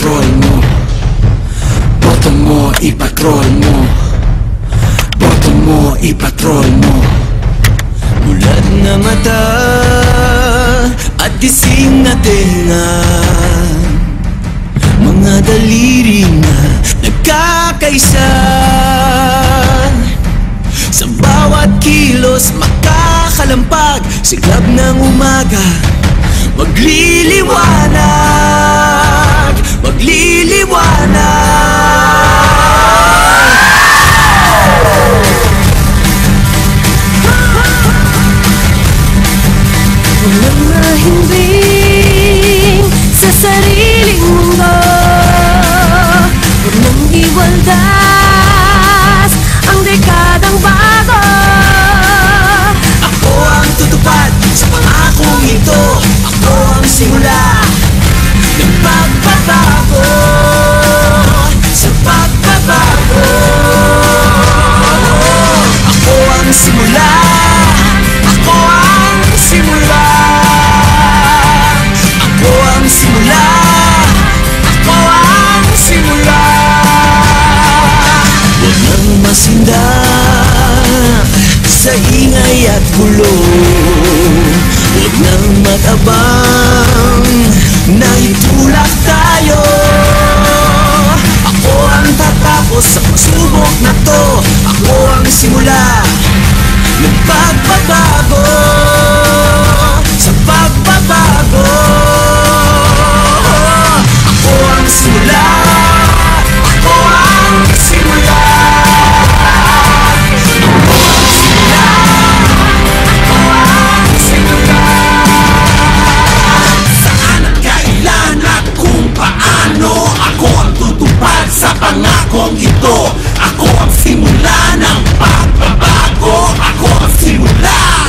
ipatrol mo. Boto mo, ipatrol mo. Boto mo, ipatrol mo. Mulat na mata at gising na tenga, mga daliri na nagkakaisa. Sa bawat kilos makakalampag, siklab ng umaga magliliwanag, magliliwanag. Walang mahimbing sa sariling mundo, huwag nang iwaldas ang dekadang bago. Ako ang tutupad sa pangakong ito. Ako ang simula ng pagbabago, sa pagbabago. Ako ang simula, ako ang simula, ako ang simula, ako ang simula. Huwag nang masinda sa ingay at gulo, huwag nang matabang na itulak tayo. Ako ang tatapos sa pagsubok na to. Ako ang simula ng pagbabago, sa pagbabago. Ako ang simula, ako ang simula, ako ang simula, ako ang simula. Saan at kailan at kung paano ako ang tutupad sa pangakong ito. Ako ang simula ng pagbabago, ako ang simula